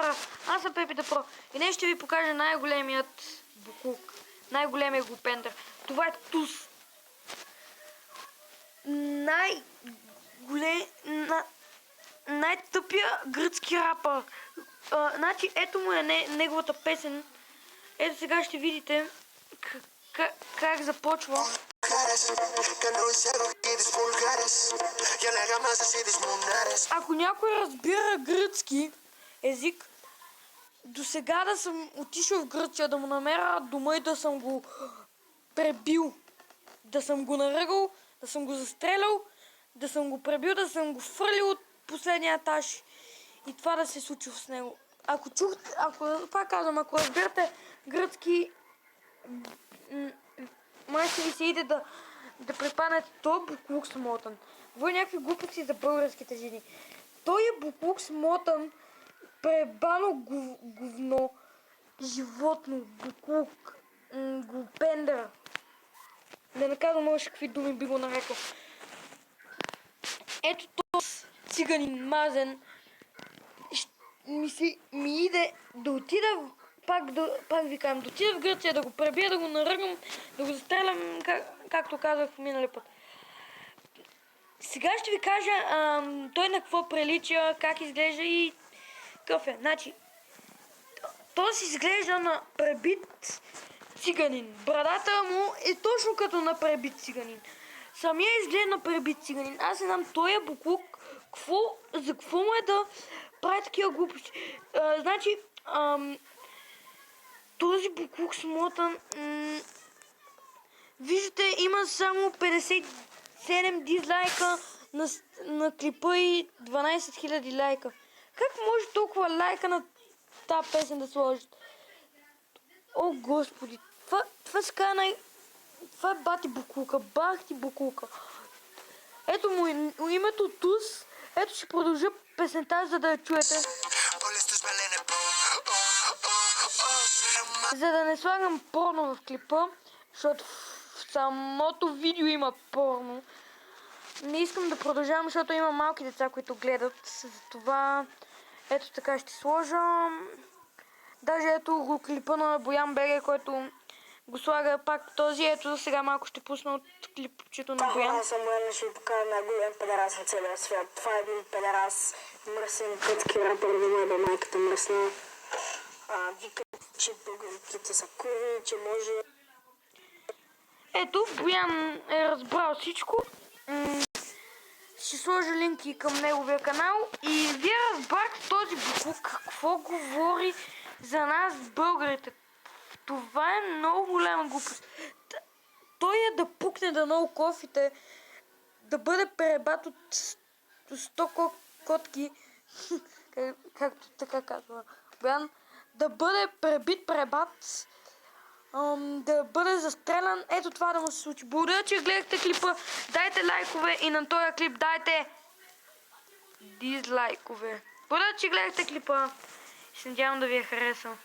хора, аз съм Пепи да Про и днес ще ви покажа най-големият буклук, най-големият глупендър. Това е Туз. Най-тъпия гръцки рапър. Значи ето му е неговата песен. Ето сега ще видите как започва. Ако някой разбира гръцки език, до сега да съм отишъл в Гърция, да му намеря дома и да съм го пребил, да съм го наръгал, да съм го застрелял, да съм го пребил, да съм го фърлил от последния етаж и това да се случи с него. Пак казвам, ако разбирате гръцки, май ще ви се иде да препанете този буклук смотан. Говори някакви глупости за българските жени. Той е буклук смотан, пребано говно, животно, буклук, глупендър. Да не казвам още какви думи би го нарекал. Ето този циганин мазен ми иде да отида, пак ви казвам, да отида в Гърция, да го пребия, да го наръгам, да го застрелям, както казах миналия път. Сега ще ви кажа той на какво прилича, как изглежда и какъв е. Значи, той си изглежда на пребит циганин. Брадата му е точно като на пребит циганин. Самия изглежда на пребит циганин. Аз не знам, той е буклук, за какво му е да прави такива глупости. Значи, този буклук смотан, виждате, има само 57 дизлайка на клипа и 12 000 лайка. Как може толкова лайка на тази песен да сложат? О, господи! Това се казва това е бати буклука, бах ти буклука. Ето му името Туз. Ето ще продължа песента, за да я чуете. За да не слагам порно в клипа, защото в самото видео има порно. Не искам да продължавам, защото има малки деца, които гледат. Затова ето така ще сложа. Даже ето го клипа на Боян Беге, който го слага пак този. Ето сега малко ще пусна от клипчето на Боян. Аз съм Боян, ще ви покажа най-голям педерас на целия свят. Това е един педерас, мръсен гръцки рапър, да майката мръсна. Викат, че българите са курви, че може... Ето, Боян е разбрал всичко. Ще сложа линки към неговия канал и вие разбрах този буклук какво говори за нас българите. Това е много голяма глупост. Той е да пукне да много кофите, да бъде пребат от 100 котки, както така казва Боян, да бъде пребат, да бъде застрелян. Ето това да му се случи. Благодаря, че гледахте клипа. Дайте лайкове и на този клип дайте дизлайкове. Благодаря, че гледахте клипа. Се надявам да ви е харесал.